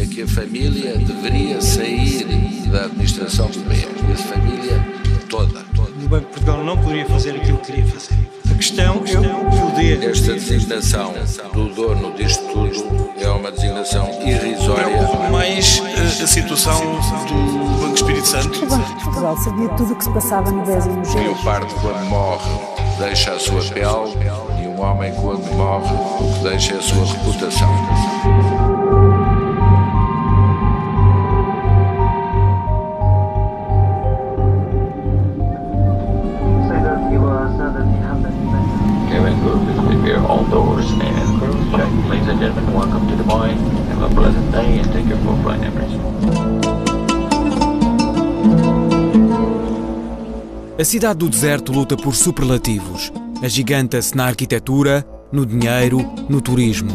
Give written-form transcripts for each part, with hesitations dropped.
é que a família deveria sair da administração do BES. A família toda. O Banco de Portugal não poderia fazer aquilo que queria fazer. A questão é o poder. Esta designação do dono disto tudo é uma designação irrisória. Mais a situação do Banco Espírito Santo. O Banco de Portugal sabia tudo o que se passava no BES e no GES. Leopardo, quando morre, deixa a sua pele, e um homem, quando morre, o que deixa é a sua reputação. Cabin crew, please prepare all doors and cruise check. Ladies and gentlemen, welcome to Dubai. Have a pleasant day and take your full flight Emirates. A cidade do deserto luta por superlativos. Agiganta-se na arquitetura, no dinheiro, no turismo.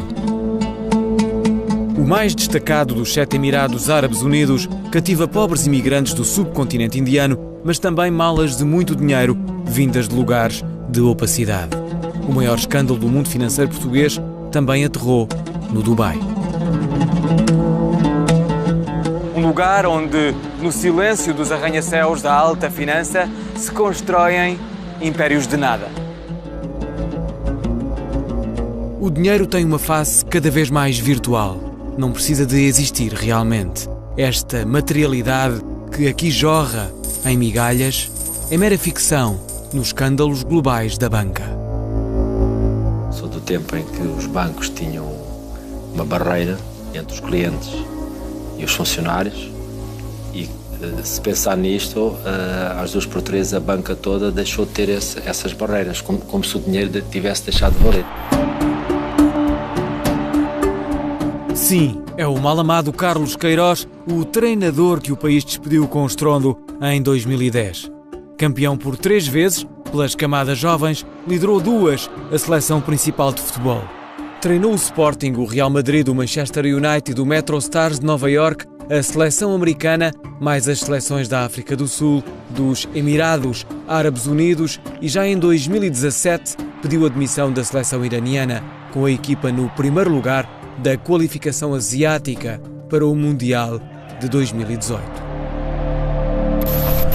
O mais destacado dos 7 Emirados Árabes Unidos cativa pobres imigrantes do subcontinente indiano, mas também malas de muito dinheiro vindas de lugares de opacidade. O maior escândalo do mundo financeiro português também aterrou no Dubai. Um lugar onde, no silêncio dos arranha-céus da alta finança, se constroem impérios de nada. O dinheiro tem uma face cada vez mais virtual. Não precisa de existir realmente. Esta materialidade que aqui jorra em migalhas é mera ficção nos escândalos globais da banca. Sou do tempo em que os bancos tinham uma barreira entre os clientes e os funcionários e, se pensar nisto, às 2 por 3 a banca toda deixou de ter essas barreiras, como se o dinheiro tivesse deixado de valer. Sim, é o mal-amado Carlos Queiroz, o treinador que o país despediu com estrondo em 2010. Campeão por 3 vezes, pelas camadas jovens, liderou 2 a seleção principal de futebol. Treinou o Sporting, o Real Madrid, o Manchester United, o Metro Stars de Nova York, a seleção americana, mais as seleções da África do Sul, dos Emirados Árabes Unidos e já em 2017 pediu a demissão da seleção iraniana, com a equipa no primeiro lugar da qualificação asiática para o Mundial de 2018.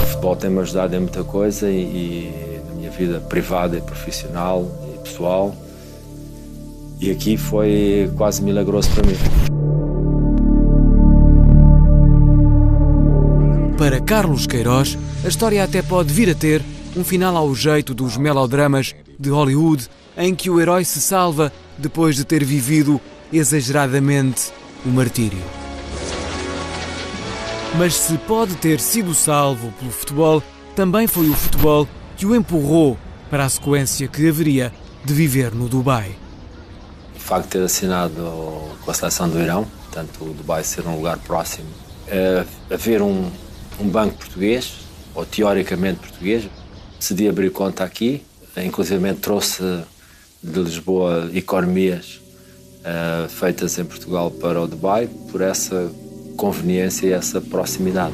O futebol tem-me ajudado em muita coisa e na minha vida privada e profissional e pessoal. E aqui foi quase milagroso para mim. Para Carlos Queiroz, a história até pode vir a ter um final ao jeito dos melodramas de Hollywood, em que o herói se salva depois de ter vivido exageradamente o martírio. Mas se pode ter sido salvo pelo futebol, também foi o futebol que o empurrou para a sequência que haveria de viver no Dubai. O facto de ter assinado com a seleção do Irão, portanto o Dubai ser um lugar próximo, haver um banco português, ou teoricamente português, decidi abrir conta aqui, inclusive trouxe de Lisboa economias feitas em Portugal para o Dubai, por essa conveniência e essa proximidade.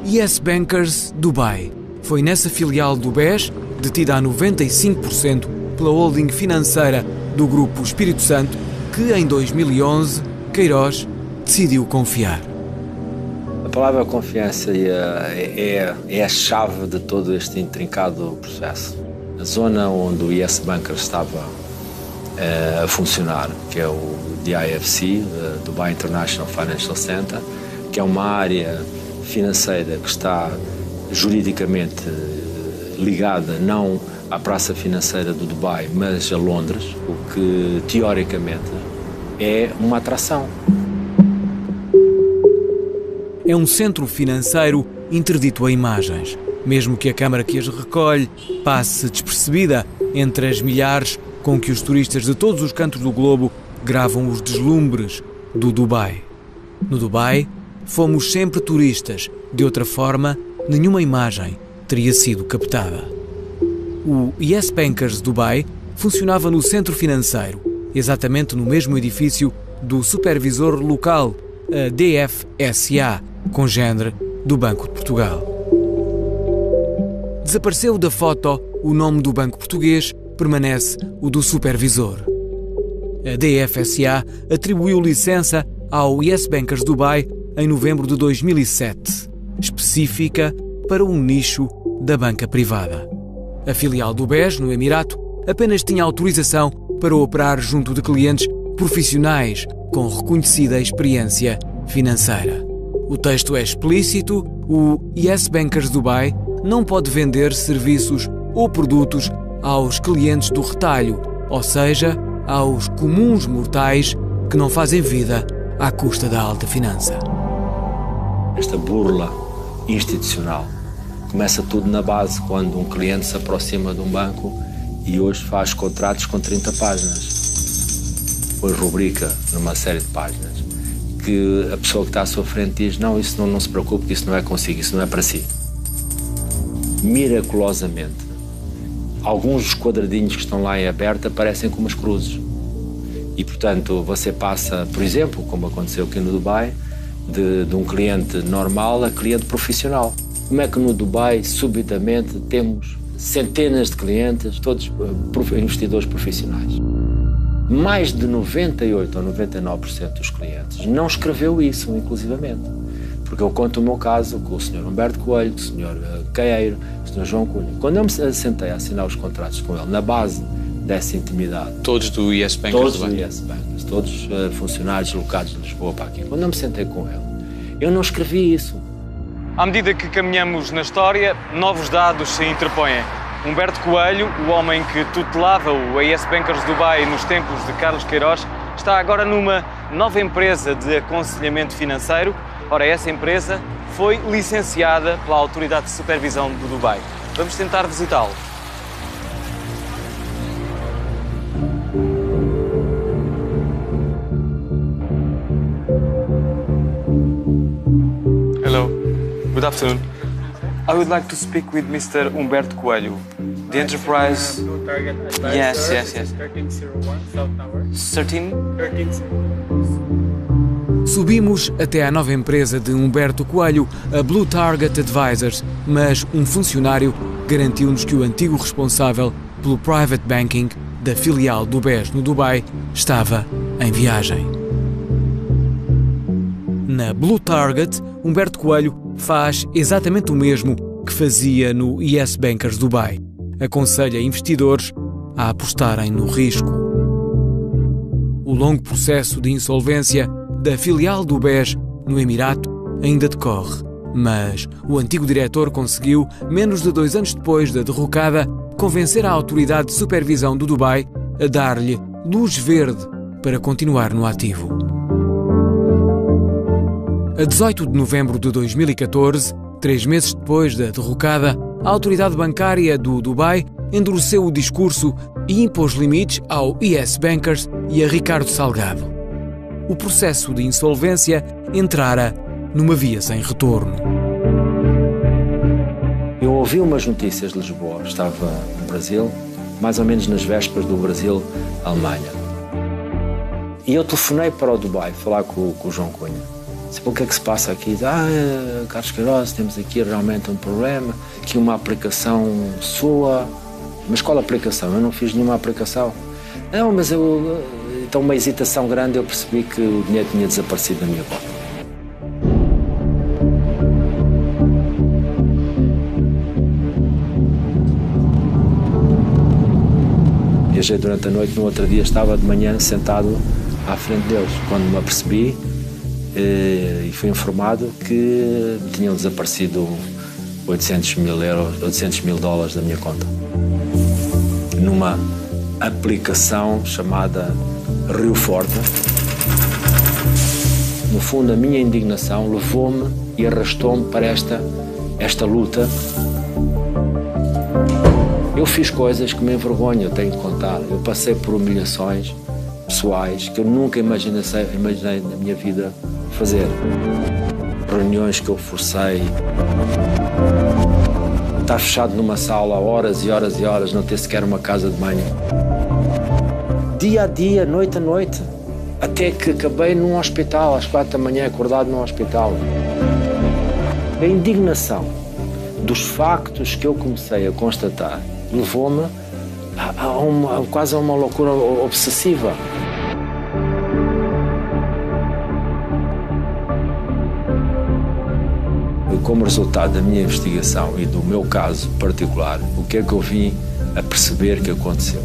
Yes Bankers Dubai. Foi nessa filial do BES, detida a 95% pela holding financeira do Grupo Espírito Santo, que em 2011 Queiroz decidiu confiar. A palavra confiança é a chave de todo este intrincado processo. A zona onde o Yes Bankers estava a funcionar, que é o DIFC, Dubai International Financial Center, que é uma área financeira que está juridicamente ligada não à praça financeira do Dubai, mas a Londres, o que teoricamente é uma atração. É um centro financeiro interdito a imagens, mesmo que a câmara que as recolhe passe despercebida entre as milhares com que os turistas de todos os cantos do globo gravam os deslumbres do Dubai. No Dubai, fomos sempre turistas, de outra forma, nenhuma imagem teria sido captada. O Yes Bankers Dubai funcionava no centro financeiro, exatamente no mesmo edifício do supervisor local, a DFSA, congénere do Banco de Portugal. Desapareceu da foto o nome do Banco Português, permanece o do supervisor. A DFSA atribuiu licença ao Yes Bankers Dubai em novembro de 2007, específica para um nicho da banca privada. A filial do BES, no Emirato, apenas tinha autorização para operar junto de clientes profissionais com reconhecida experiência financeira. O texto é explícito: o Yes Bankers Dubai não pode vender serviços ou produtos aos clientes do retalho, ou seja, aos comuns mortais que não fazem vida à custa da alta finança. Esta burla institucional começa tudo na base, quando um cliente se aproxima de um banco e hoje faz contratos com 30 páginas. Depois rubrica numa série de páginas que a pessoa que está à sua frente diz: não, isso não se preocupe, que isso não é consigo, isso não é para si. Miraculosamente, alguns dos quadradinhos que estão lá em aberto aparecem como as cruzes. E, portanto, você passa, por exemplo, como aconteceu aqui no Dubai, de um cliente normal a cliente profissional. Como é que no Dubai, subitamente, temos centenas de clientes, todos investidores profissionais? Mais de 98% ou 99% dos clientes não escreveu isso, inclusivamente. Porque eu conto o meu caso com o Sr. Humberto Coelho, com o Sr. Caeiro, com o Sr. João Cunha. Quando eu me sentei a assinar os contratos com ele, na base dessa intimidade... Todos do Yes Bankers? Todos do Yes Bankers, todos funcionários locados de Lisboa para aqui. Quando eu me sentei com ele, eu não escrevi isso. À medida que caminhamos na história, novos dados se interpõem. Humberto Coelho, o homem que tutelava o Yes Bankers Dubai nos tempos de Carlos Queiroz, está agora numa nova empresa de aconselhamento financeiro. Ora, essa empresa foi licenciada pela Autoridade de Supervisão do Dubai. Vamos tentar visitá-lo. Hello, good afternoon. I would like to speak with Mr. Humberto Coelho. The enterprise... Yes. 1301 South Tower. 13? Subimos até à nova empresa de Humberto Coelho, a Blue Target Advisors, mas um funcionário garantiu-nos que o antigo responsável pelo private banking da filial do BES no Dubai estava em viagem. Na Blue Target, Humberto Coelho faz exatamente o mesmo que fazia no Yes Bankers Dubai. Aconselha investidores a apostarem no risco. O longo processo de insolvência da filial do BES no Emirato ainda decorre, mas o antigo diretor conseguiu, menos de 2 anos depois da derrocada, convencer a Autoridade de Supervisão do Dubai a dar-lhe luz verde para continuar no ativo. A 18 de novembro de 2014, 3 meses depois da derrocada, a autoridade bancária do Dubai endureceu o discurso e impôs limites ao Yes Bankers e a Ricardo Salgado. O processo de insolvência entrara numa via sem retorno. Eu ouvi umas notícias de Lisboa, estava no Brasil, mais ou menos nas vésperas do Brasil-Alemanha. E eu telefonei para o Dubai falar com o João Cunha. Disse: o que é que se passa aqui? Carlos Queiroz, temos aqui realmente um problema, aqui uma aplicação sua. Mas qual aplicação? Eu não fiz nenhuma aplicação. Não, mas então uma hesitação grande, eu percebi que o dinheiro tinha desaparecido da minha conta. Viajei durante a noite, no outro dia estava de manhã sentado à frente deles. Quando me apercebi e fui informado que tinham desaparecido 800 mil dólares da minha conta. Numa aplicação chamada Rio Forte. No fundo, a minha indignação levou-me e arrastou-me para esta luta. Eu fiz coisas que me envergonham, eu tenho de contar. Eu passei por humilhações pessoais que eu nunca imaginei na minha vida fazer. Reuniões que eu forcei. Estar fechado numa sala horas e horas e horas, não ter sequer uma casa de banho. Dia a dia, noite a noite. Até que acabei num hospital, às 4 da manhã, acordado num hospital. A indignação dos factos que eu comecei a constatar levou-me quase a uma loucura obsessiva. como resultado da minha investigação e do meu caso particular, o que é que eu vim a perceber que aconteceu?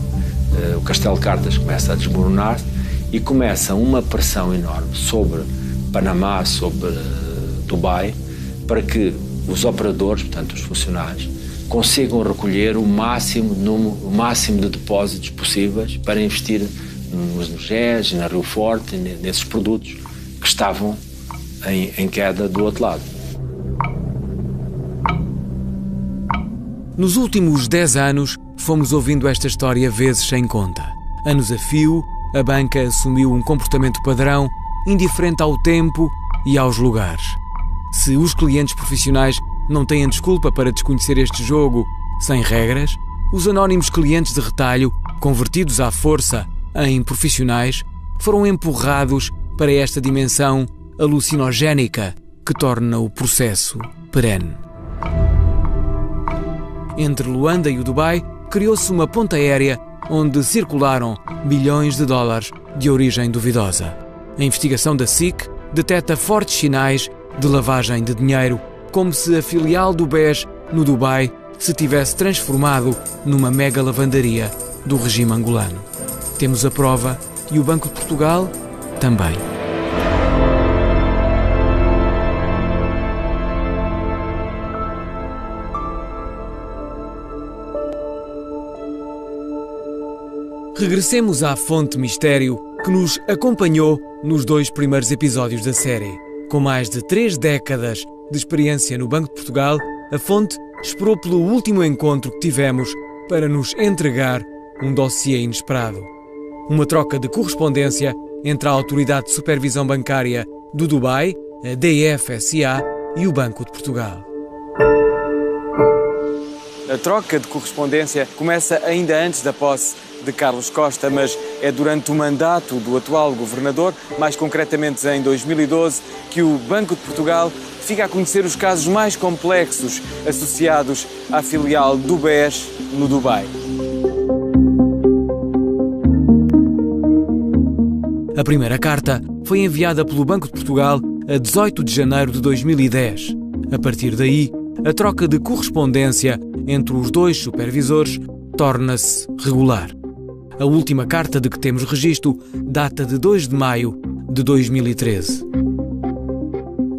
O Castelo de Cartas começa a desmoronar e começa uma pressão enorme sobre Panamá, sobre Dubai, para que os operadores, portanto os funcionários, consigam recolher o máximo de depósitos possíveis para investir nos GES, na Rio Forte, nesses produtos que estavam em queda do outro lado. Nos últimos 10 anos, fomos ouvindo esta história vezes sem conta. Anos a fio, a banca assumiu um comportamento padrão, indiferente ao tempo e aos lugares. Se os clientes profissionais não têm desculpa para desconhecer este jogo sem regras, os anónimos clientes de retalho, convertidos à força em profissionais, foram empurrados para esta dimensão alucinogénica que torna o processo perene. Entre Luanda e o Dubai, criou-se uma ponte aérea onde circularam bilhões de dólares de origem duvidosa. A investigação da SIC detecta fortes sinais de lavagem de dinheiro, como se a filial do BES no Dubai se tivesse transformado numa mega lavandaria do regime angolano. Temos a prova e o Banco de Portugal também. Regressemos à fonte mistério que nos acompanhou nos 2 primeiros episódios da série. Com mais de 3 décadas de experiência no Banco de Portugal, a fonte esperou pelo último encontro que tivemos para nos entregar um dossiê inesperado. Uma troca de correspondência entre a Autoridade de Supervisão Bancária do Dubai, a DFSA, e o Banco de Portugal. A troca de correspondência começa ainda antes da posse de Carlos Costa, mas é durante o mandato do atual governador, mais concretamente em 2012, que o Banco de Portugal fica a conhecer os casos mais complexos associados à filial do BES no Dubai. A primeira carta foi enviada pelo Banco de Portugal a 18 de janeiro de 2010. A partir daí, a troca de correspondência entre os 2 supervisores torna-se regular. A última carta de que temos registro data de 2 de maio de 2013.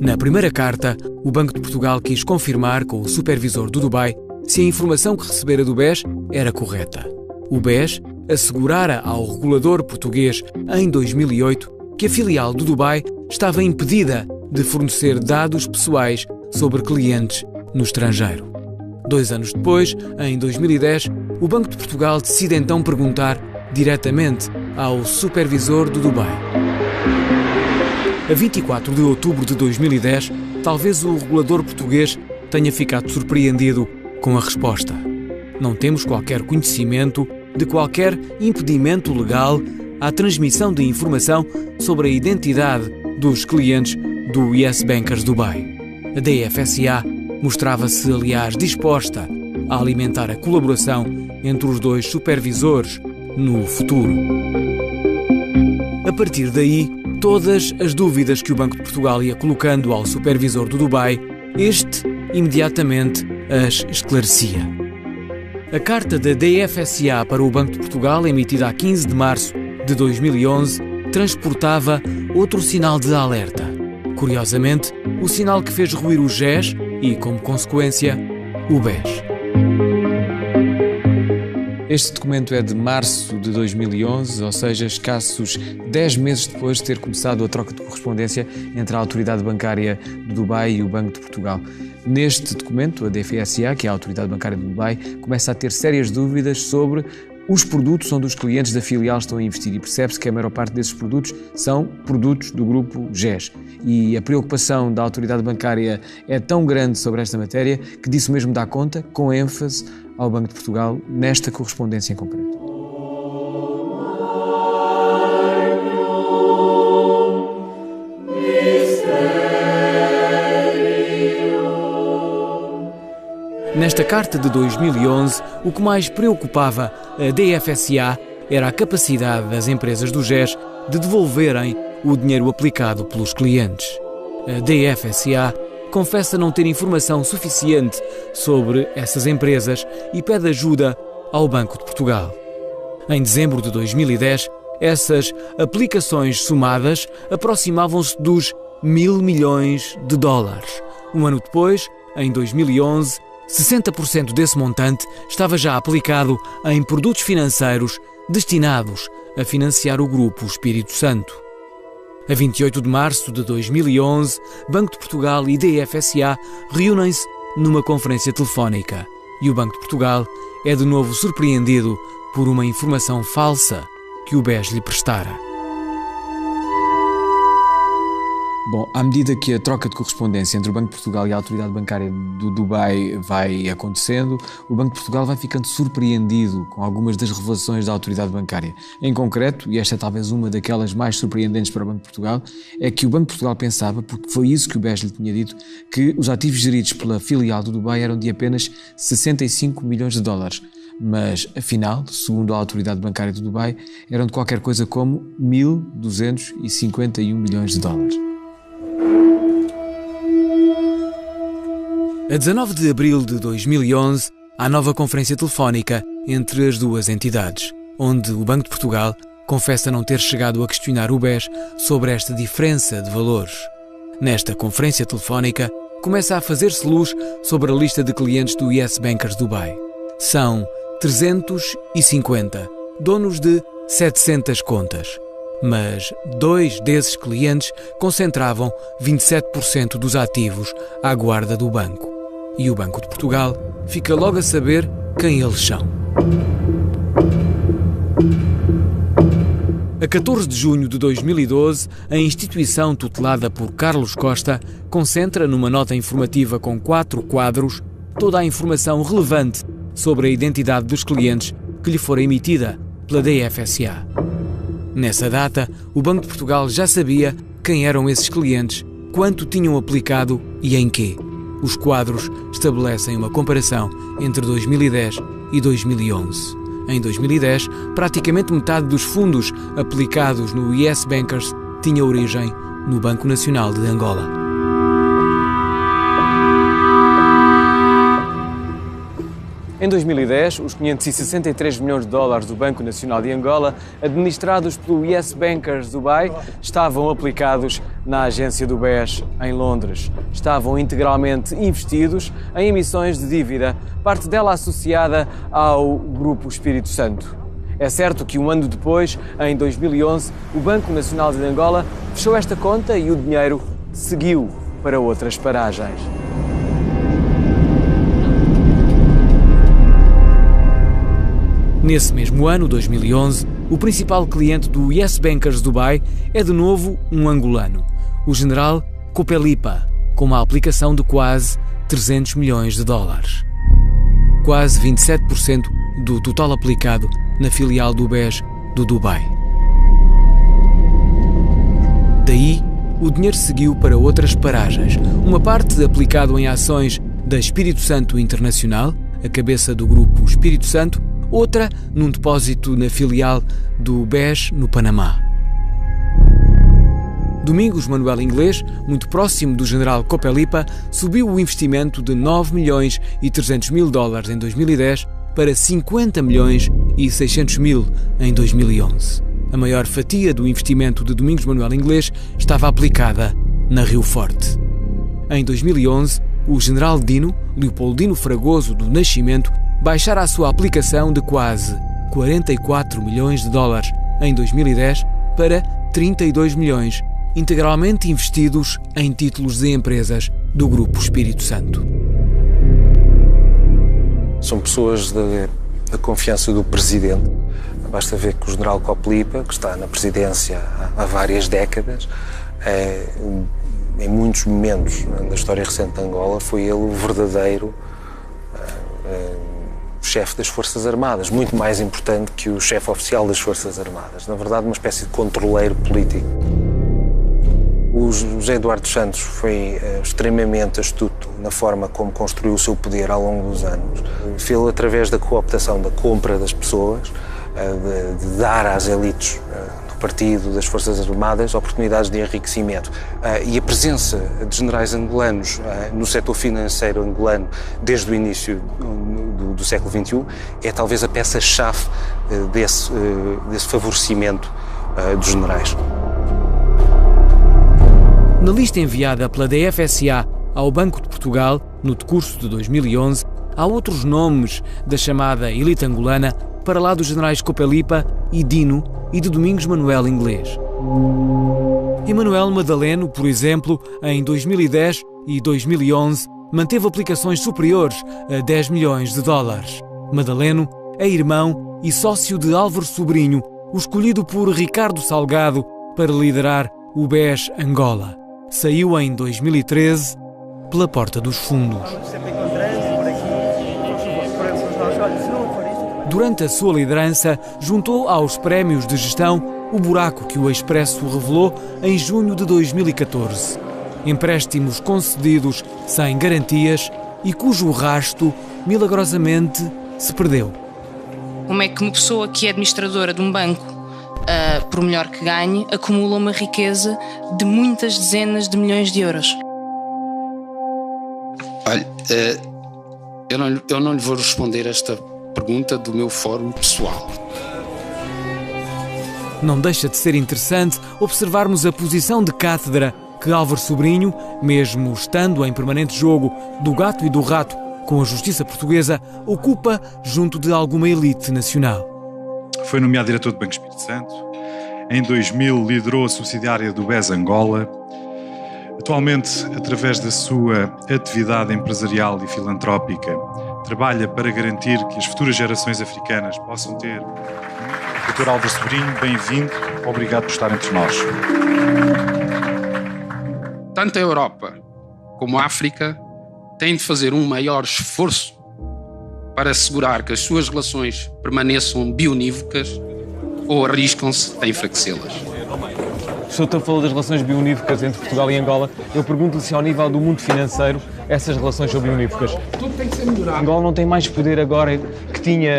Na primeira carta, o Banco de Portugal quis confirmar com o supervisor do Dubai se a informação que recebera do BES era correta. O BES assegurara ao regulador português em 2008 que a filial do Dubai estava impedida de fornecer dados pessoais sobre clientes no estrangeiro. 2 anos depois, em 2010, o Banco de Portugal decide então perguntar diretamente ao supervisor do Dubai. A 24 de outubro de 2010, talvez o regulador português tenha ficado surpreendido com a resposta. Não temos qualquer conhecimento de qualquer impedimento legal à transmissão de informação sobre a identidade dos clientes do Yes Bankers Dubai. A DFSA mostrava-se, aliás, disposta a alimentar a colaboração entre os 2 supervisores no futuro. A partir daí, todas as dúvidas que o Banco de Portugal ia colocando ao supervisor do Dubai, este imediatamente as esclarecia. A carta da DFSA para o Banco de Portugal, emitida a 15 de março de 2011, transportava outro sinal de alerta. Curiosamente, o sinal que fez ruir o GES e, como consequência, o BES. Este documento é de março de 2011, ou seja, escassos 10 meses depois de ter começado a troca de correspondência entre a Autoridade Bancária do Dubai e o Banco de Portugal. Neste documento, a DFSA, que é a Autoridade Bancária do Dubai, começa a ter sérias dúvidas sobre os produtos onde os clientes da filial estão a investir e percebe-se que a maior parte desses produtos são produtos do grupo GES. E a preocupação da autoridade bancária é tão grande sobre esta matéria que disso mesmo dá conta, com ênfase, ao Banco de Portugal nesta correspondência em concreto. Nesta carta de 2011, o que mais preocupava a DFSA era a capacidade das empresas do GES de devolverem o dinheiro aplicado pelos clientes. A DFSA confessa não ter informação suficiente sobre essas empresas e pede ajuda ao Banco de Portugal. Em dezembro de 2010, essas aplicações somadas aproximavam-se dos 1.000 milhões de dólares. Um ano depois, em 2011, 60% desse montante estava já aplicado em produtos financeiros destinados a financiar o Grupo Espírito Santo. A 28 de março de 2011, Banco de Portugal e DFSA reúnem-se numa conferência telefónica e o Banco de Portugal é de novo surpreendido por uma informação falsa que o BES lhe prestara. Bom, à medida que a troca de correspondência entre o Banco de Portugal e a Autoridade Bancária do Dubai vai acontecendo, o Banco de Portugal vai ficando surpreendido com algumas das revelações da Autoridade Bancária. Em concreto, e esta é talvez uma daquelas mais surpreendentes para o Banco de Portugal, é que o Banco de Portugal pensava, porque foi isso que o BES lhe tinha dito, que os ativos geridos pela filial do Dubai eram de apenas 65 milhões de dólares. Mas, afinal, segundo a Autoridade Bancária do Dubai, eram de qualquer coisa como 1.251 milhões de dólares. A 19 de abril de 2011, há nova conferência telefónica entre as duas entidades, onde o Banco de Portugal confessa não ter chegado a questionar o BES sobre esta diferença de valores. Nesta conferência telefónica, começa a fazer-se luz sobre a lista de clientes do Yes Bankers Dubai. São 350, donos de 700 contas. Mas 2 desses clientes concentravam 27% dos ativos à guarda do banco. E o Banco de Portugal fica logo a saber quem eles são. A 14 de junho de 2012, a instituição tutelada por Carlos Costa concentra numa nota informativa com 4 quadros toda a informação relevante sobre a identidade dos clientes que lhe fora emitida pela DFSA. Nessa data, o Banco de Portugal já sabia quem eram esses clientes, quanto tinham aplicado e em quê. Os quadros estabelecem uma comparação entre 2010 e 2011. Em 2010, praticamente metade dos fundos aplicados no Yes Bankers tinha origem no Banco Nacional de Angola. Em 2010, os 563 milhões de dólares do Banco Nacional de Angola, administrados pelo Yes Bankers Dubai, estavam aplicados na agência do BES em Londres. Estavam integralmente investidos em emissões de dívida, parte dela associada ao Grupo Espírito Santo. É certo que um ano depois, em 2011, o Banco Nacional de Angola fechou esta conta e o dinheiro seguiu para outras paragens. Nesse mesmo ano, 2011, o principal cliente do Yes Bankers Dubai é de novo um angolano, o general Copelipa, com uma aplicação de quase 300 milhões de dólares. Quase 27% do total aplicado na filial do BES do Dubai. Daí, o dinheiro seguiu para outras paragens, uma parte aplicado em ações da Espírito Santo Internacional, a cabeça do grupo Espírito Santo, outra num depósito na filial do BES no Panamá. Domingos Manuel Inglês, muito próximo do general Copelipa, subiu o investimento de 9 milhões e 300 mil dólares em 2010 para 50 milhões e 600 mil em 2011. A maior fatia do investimento de Domingos Manuel Inglês estava aplicada na Rio Forte. Em 2011, o general Dino, Leopoldino Fragoso do Nascimento, baixara a sua aplicação de quase 44 milhões de dólares em 2010 para 32 milhões, integralmente investidos em títulos de empresas do Grupo Espírito Santo. São pessoas da confiança do Presidente. Basta ver que o general Copelipa, que está na presidência há várias décadas, em muitos momentos da história recente de Angola, foi ele o verdadeiro chefe das Forças Armadas, muito mais importante que o chefe oficial das Forças Armadas. Na verdade, uma espécie de controleiro político. O José Eduardo Santos foi extremamente astuto na forma como construiu o seu poder ao longo dos anos. Fez-o através da cooptação, da compra das pessoas, de dar às elites do partido, das Forças Armadas, oportunidades de enriquecimento. E a presença de generais angolanos no setor financeiro angolano desde o início do século XXI é talvez a peça-chave desse favorecimento dos generais. Na lista enviada pela DFSA ao Banco de Portugal, no decurso de 2011, há outros nomes da chamada elite angolana, para lá dos generais Copelipa e Dino e de Domingos Manuel Inglês. Emanuel Madaleno, por exemplo, em 2010 e 2011, manteve aplicações superiores a 10 milhões de dólares. Madaleno é irmão e sócio de Álvaro Sobrinho, o escolhido por Ricardo Salgado para liderar o BES Angola. Saiu em 2013 pela porta dos fundos. Durante a sua liderança, juntou aos prémios de gestão o buraco que o Expresso revelou em junho de 2014. Empréstimos concedidos sem garantias e cujo rasto, milagrosamente, se perdeu. Como é que uma pessoa que é administradora de um banco, por melhor que ganhe, acumula uma riqueza de muitas dezenas de milhões de euros? Olha, eu não lhe vou responder esta pergunta do meu fórum pessoal. Não deixa de ser interessante observarmos a posição de cátedra que Álvaro Sobrinho, mesmo estando em permanente jogo do gato e do rato com a justiça portuguesa, ocupa junto de alguma elite nacional. Foi nomeado diretor do Banco Espírito Santo. Em 2000 liderou a subsidiária do BES Angola. Atualmente, através da sua atividade empresarial e filantrópica, trabalha para garantir que as futuras gerações africanas possam ter. Dr. Álvaro Sobrinho, bem-vindo. Obrigado por estar entre nós. Tanto a Europa como a África têm de fazer um maior esforço para assegurar que as suas relações permaneçam bionívocas ou arriscam-se a enfraquecê-las. O Sr. falou das relações bionívocas entre Portugal e Angola. Eu pergunto-lhe se ao nível do mundo financeiro essas relações são bionívocas. Tudo tem que ser melhorado. Angola não tem mais poder agora que tinha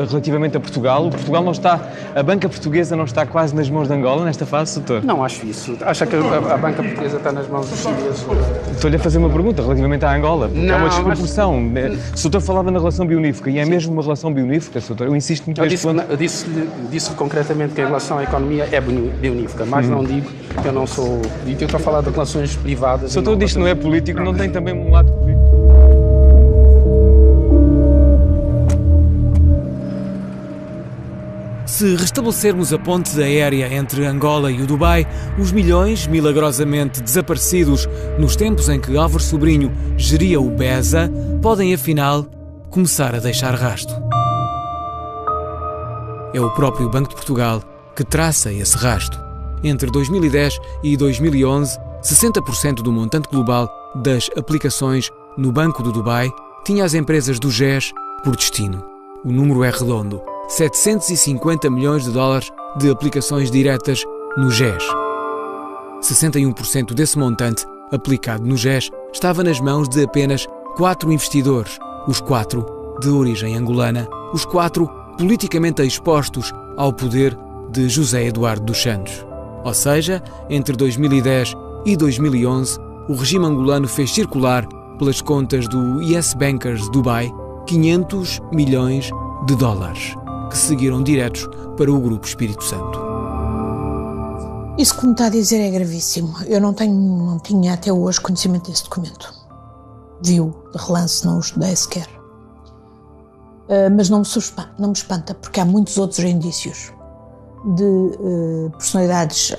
relativamente a Portugal. Portugal não está, a banca portuguesa não está quase nas mãos de Angola nesta fase, doutor? Não acho isso. Acha que a banca portuguesa está nas mãos dos chineses? Estou-lhe a fazer uma pergunta relativamente à Angola, porque há uma desproporção. O doutor falava na relação bionívoca e é mesmo uma relação bionívoca, doutor? Eu insisto muito neste ponto. Eu disse concretamente que a relação à economia é bionívoca, mas não digo que eu não sou político, eu estou a falar de relações privadas. Se o doutor diz que não é político, não tem também um lado político? Se restabelecermos a ponte aérea entre Angola e o Dubai, os milhões milagrosamente desaparecidos nos tempos em que Álvaro Sobrinho geria o BESA podem, afinal, começar a deixar rasto. É o próprio Banco de Portugal que traça esse rasto. Entre 2010 e 2011, 60% do montante global das aplicações no Banco do Dubai tinha as empresas do GES por destino. O número é redondo. 750 milhões de dólares de aplicações diretas no GES. 61% desse montante aplicado no GES estava nas mãos de apenas 4 investidores, os 4 de origem angolana, os 4 politicamente expostos ao poder de José Eduardo dos Santos. Ou seja, entre 2010 e 2011, o regime angolano fez circular, pelas contas do Yes Bankers Dubai, 500 milhões de dólares, que seguiram diretos para o Grupo Espírito Santo. Isso que me está a dizer é gravíssimo. Eu não tinha até hoje conhecimento desse documento. Viu de relance, não o estudei sequer. Mas não me espanta, porque há muitos outros indícios de personalidades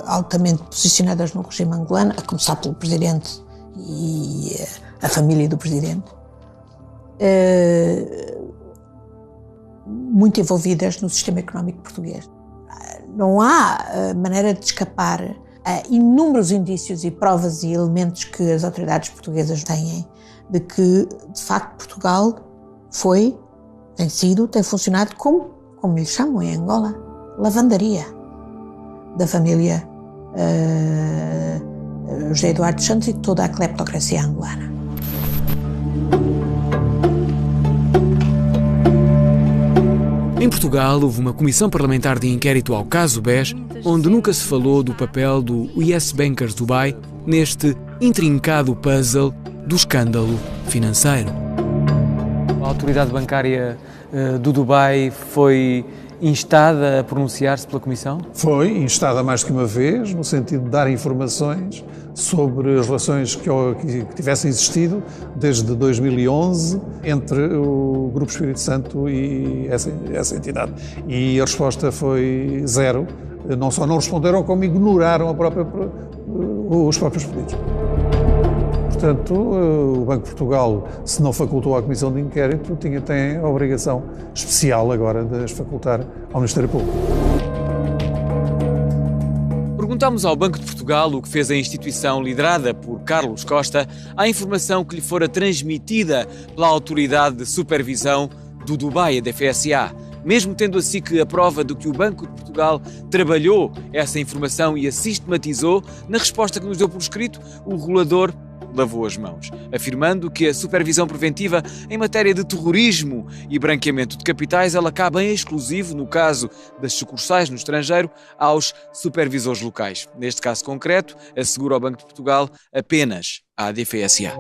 altamente posicionadas no regime angolano, a começar pelo Presidente e a família do Presidente, muito envolvidas no sistema económico português. Não há maneira de escapar a inúmeros indícios e provas e elementos que as autoridades portuguesas têm de que, de facto, Portugal tem funcionado como lhe chamam em Angola, lavandaria da família José Eduardo dos Santos e toda a cleptocracia angolana. Em Em Portugal, houve uma comissão parlamentar de inquérito ao caso BES, onde nunca se falou do papel do US Bankers Dubai neste intrincado puzzle do escândalo financeiro. A autoridade bancária do Dubai foi instada a pronunciar-se pela Comissão? Foi instada mais que uma vez, no sentido de dar informações sobre as relações que tivessem existido desde 2011 entre o Grupo Espírito Santo e essa entidade. E a resposta foi zero. Não só não responderam, como ignoraram os próprios pedidos. Portanto, o Banco de Portugal, se não facultou à Comissão de Inquérito, tem a obrigação especial agora de as facultar ao Ministério Público. Perguntámos ao Banco de Portugal o que fez a instituição liderada por Carlos Costa à informação que lhe fora transmitida pela Autoridade de Supervisão do Dubai, a DFSA. Mesmo tendo assim que a prova de que o Banco de Portugal trabalhou essa informação e a sistematizou, na resposta que nos deu por escrito, o regulador lavou as mãos, afirmando que a supervisão preventiva em matéria de terrorismo e branqueamento de capitais ela cabe em exclusivo, no caso das sucursais no estrangeiro, aos supervisores locais. Neste caso concreto, assegura ao Banco de Portugal apenas à DFSA.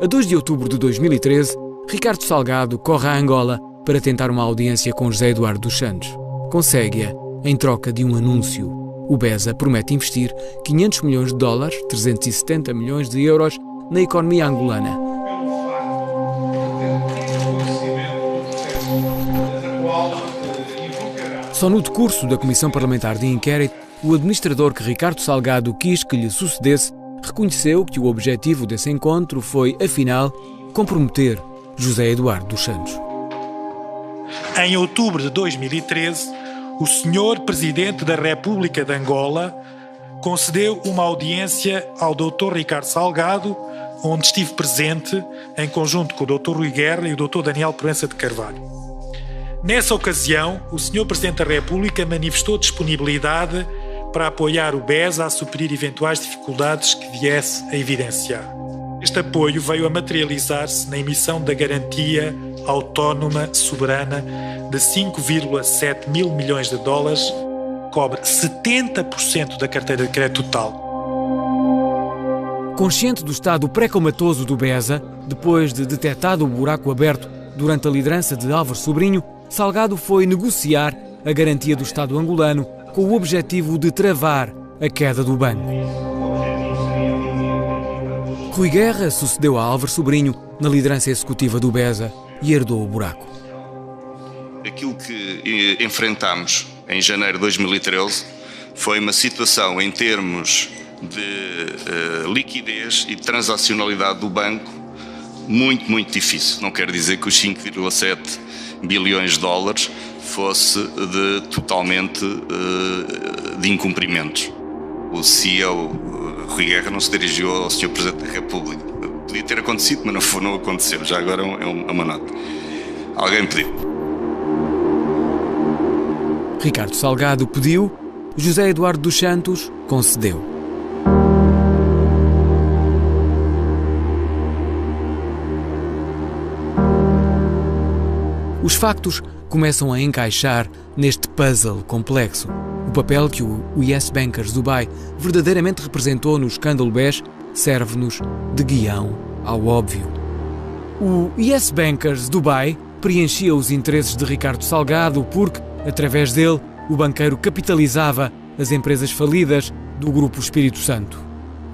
A 2 de outubro de 2013, Ricardo Salgado corre a Angola para tentar uma audiência com José Eduardo dos Santos. Consegue-a em troca de um anúncio. O BESA promete investir 500 milhões de dólares, 370 milhões de euros, na economia angolana. Só no decurso da Comissão Parlamentar de Inquérito, o administrador que Ricardo Salgado quis que lhe sucedesse reconheceu que o objetivo desse encontro foi, afinal, comprometer José Eduardo dos Santos. Em outubro de 2013, o Sr. Presidente da República de Angola concedeu uma audiência ao Dr. Ricardo Salgado, onde estive presente em conjunto com o Dr. Rui Guerra e o Dr. Daniel Proença de Carvalho. Nessa ocasião, o Sr. Presidente da República manifestou disponibilidade para apoiar o BESA a suprir eventuais dificuldades que viesse a evidenciar. Este apoio veio a materializar-se na emissão da garantia autónoma soberana de 5,7 mil milhões de dólares, cobre 70% da carteira de crédito total. Consciente do estado pré-comatoso do BESA, depois de detectado o buraco aberto durante a liderança de Álvaro Sobrinho, Salgado foi negociar a garantia do Estado angolano com o objetivo de travar a queda do banco. Rui Guerra sucedeu a Álvaro Sobrinho na liderança executiva do BESA e herdou o buraco. Aquilo que enfrentámos em janeiro de 2013 foi uma situação em termos de liquidez e transacionalidade do banco muito difícil. Não quer dizer que os 5,7 bilhões de dólares fosse totalmente de incumprimentos. O CEO Rui Guerra não se dirigiu ao Sr. Presidente da República. Podia ter acontecido, mas não aconteceu. Já agora é uma nota. Alguém pediu. Ricardo Salgado pediu, José Eduardo dos Santos concedeu. Os factos começam a encaixar neste puzzle complexo. O papel que o US Bankers Dubai verdadeiramente representou no escândalo BES serve-nos de guião ao óbvio. O US Bankers Dubai preenchia os interesses de Ricardo Salgado porque, através dele, o banqueiro capitalizava as empresas falidas do Grupo Espírito Santo.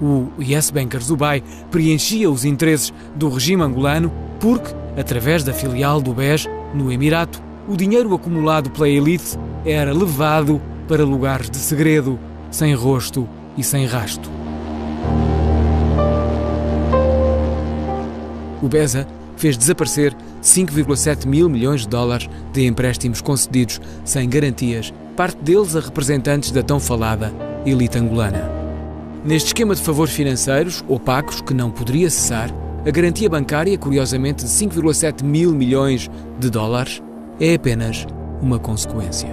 O US Bankers Dubai preenchia os interesses do regime angolano porque, através da filial do BES, no Emirato, o dinheiro acumulado pela elite era levado para lugares de segredo, sem rosto e sem rasto. O BESA fez desaparecer 5,7 mil milhões de dólares de empréstimos concedidos sem garantias, parte deles a representantes da tão falada elite angolana. Neste esquema de favores financeiros, opacos, que não poderia cessar, a garantia bancária, curiosamente de 5,7 mil milhões de dólares, é apenas uma consequência.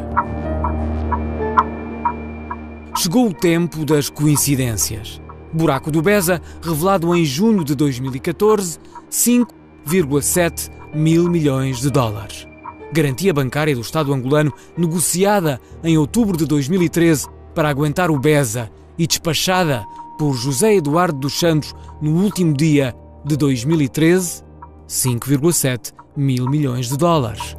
Chegou o tempo das coincidências. Buraco do BESA, revelado em junho de 2014, 5 5,7 mil milhões de dólares. Garantia bancária do Estado angolano negociada em outubro de 2013 para aguentar o Beza e despachada por José Eduardo dos Santos no último dia de 2013, 5,7 mil milhões de dólares.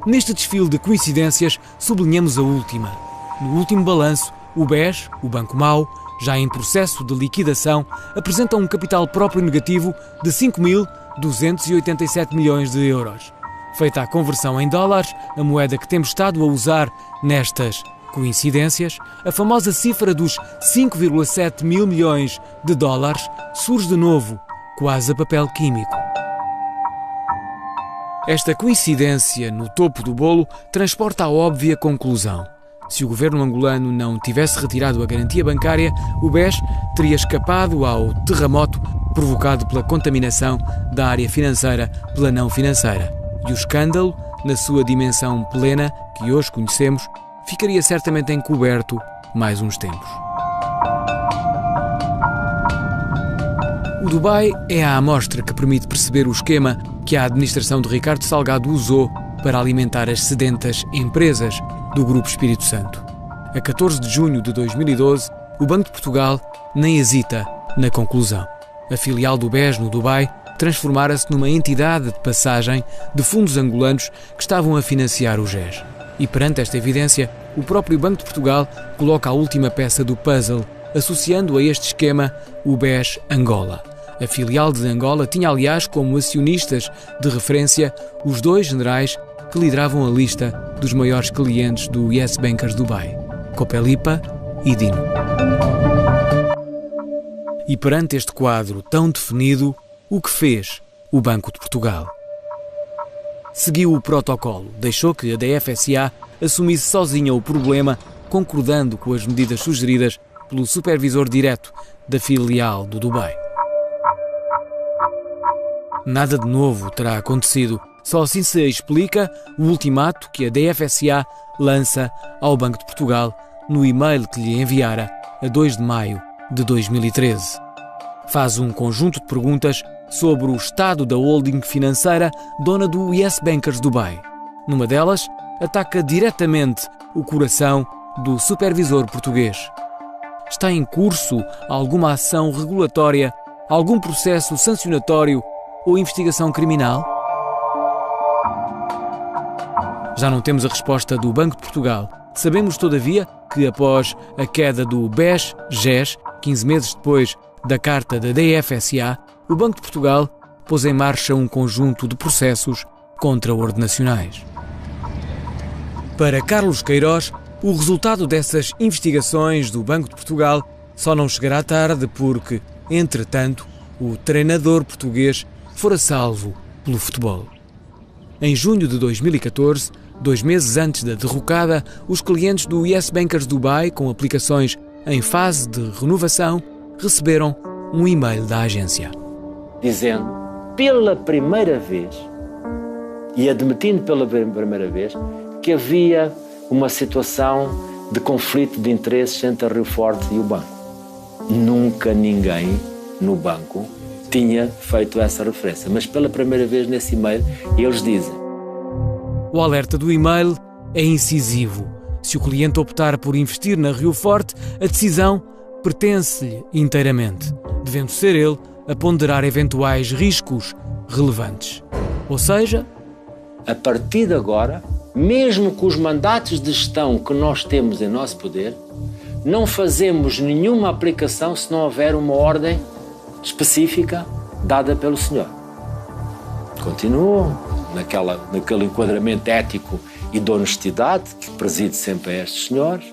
Neste desfile de coincidências, sublinhamos a última. No último balanço, o BES, o Banco Mau, já em processo de liquidação, apresenta um capital próprio negativo de 5.287 milhões de euros. Feita a conversão em dólares, a moeda que temos estado a usar nestas coincidências, a famosa cifra dos 5,7 mil milhões de dólares surge de novo, quase a papel químico. Esta coincidência no topo do bolo transporta a óbvia conclusão. Se o governo angolano não tivesse retirado a garantia bancária, o BES teria escapado ao terremoto provocado pela contaminação da área financeira pela não financeira. E o escândalo, na sua dimensão plena, que hoje conhecemos, ficaria certamente encoberto mais uns tempos. O Dubai é a amostra que permite perceber o esquema que a administração de Ricardo Salgado usou para alimentar as sedentas empresas do Grupo Espírito Santo. A 14 de junho de 2012, o Banco de Portugal nem hesita na conclusão. A filial do BES no Dubai transformara-se numa entidade de passagem de fundos angolanos que estavam a financiar o GES. E perante esta evidência, o próprio Banco de Portugal coloca a última peça do puzzle, associando a este esquema o BES Angola. A filial de Angola tinha, aliás, como acionistas de referência os dois generais que lideravam a lista dos maiores clientes do Yes Bankers Dubai, Copelipa e Dino. E perante este quadro tão definido, o que fez o Banco de Portugal? Seguiu o protocolo, deixou que a DFSA assumisse sozinha o problema, concordando com as medidas sugeridas pelo supervisor direto da filial do Dubai. Nada de novo terá acontecido, só assim se explica o ultimato que a DFSA lança ao Banco de Portugal no e-mail que lhe enviara a 2 de maio de 2013. Faz um conjunto de perguntas sobre o estado da holding financeira dona do Yes Bankers Dubai. Numa delas, ataca diretamente o coração do supervisor português. Está em curso alguma ação regulatória, algum processo sancionatório ou investigação criminal? Já não temos a resposta do Banco de Portugal. Sabemos, todavia, que após a queda do BES-GES, 15 meses depois da carta da DFSA, o Banco de Portugal pôs em marcha um conjunto de processos contra-ordenacionais. Para Carlos Queiroz, o resultado dessas investigações do Banco de Portugal só não chegará tarde porque, entretanto, o treinador português fora salvo pelo futebol. Em junho de 2014, 2 meses antes da derrocada, os clientes do Yes Bankers Dubai, com aplicações em fase de renovação, receberam um e-mail da agência. Dizendo, pela primeira vez, e admitindo pela primeira vez, que havia uma situação de conflito de interesses entre a Rio Forte e o banco. Nunca ninguém no banco tinha feito essa referência, mas pela primeira vez nesse e-mail eles dizem. O alerta do e-mail é incisivo. Se o cliente optar por investir na Rio Forte, a decisão pertence-lhe inteiramente, devendo ser ele a ponderar eventuais riscos relevantes. Ou seja, a partir de agora, mesmo com os mandatos de gestão que nós temos em nosso poder, não fazemos nenhuma aplicação se não houver uma ordem específica dada pelo senhor. Continuam naquele enquadramento ético e de honestidade que preside sempre a estes senhores,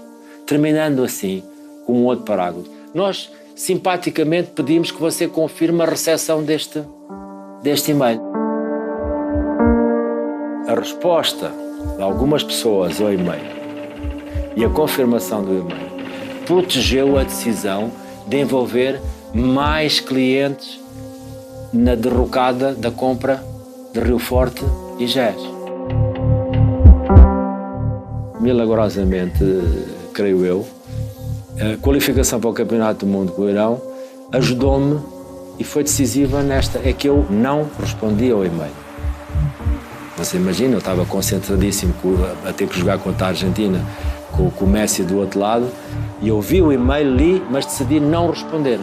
terminando assim com um outro parágrafo. Nós, simpaticamente, pedimos que você confirme a recepção deste e-mail. A resposta de algumas pessoas ao e-mail e a confirmação do e-mail protegeu a decisão de envolver mais clientes na derrocada da compra de Rio Forte e GES. Milagrosamente, creio eu, a qualificação para o Campeonato do Mundo com o Irão ajudou-me e foi decisiva nesta, é que eu não respondi ao e-mail. Você imagina, eu estava concentradíssimo a ter que jogar contra a Argentina, com o Messi do outro lado, e eu vi o e-mail, li, mas decidi não responder.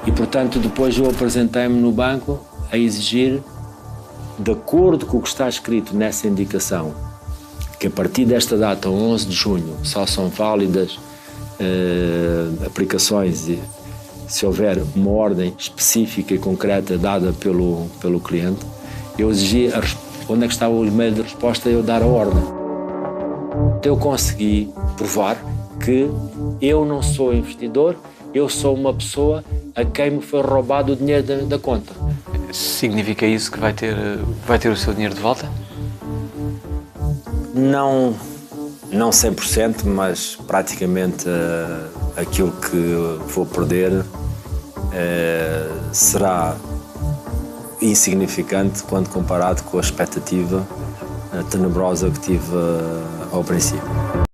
E, portanto, depois eu apresentei-me no banco a exigir, de acordo com o que está escrito nessa indicação, que a partir desta data, 11 de junho, só são válidas aplicações e se houver uma ordem específica e concreta dada pelo cliente, eu exigi onde é que estava o e-mail de resposta e eu dar a ordem. Eu consegui provar que eu não sou investidor, eu sou uma pessoa a quem me foi roubado o dinheiro da conta. Significa isso que vai ter o seu dinheiro de volta? Não 100%, mas praticamente aquilo que vou perder será insignificante quando comparado com a expectativa tenebrosa que tive ao princípio.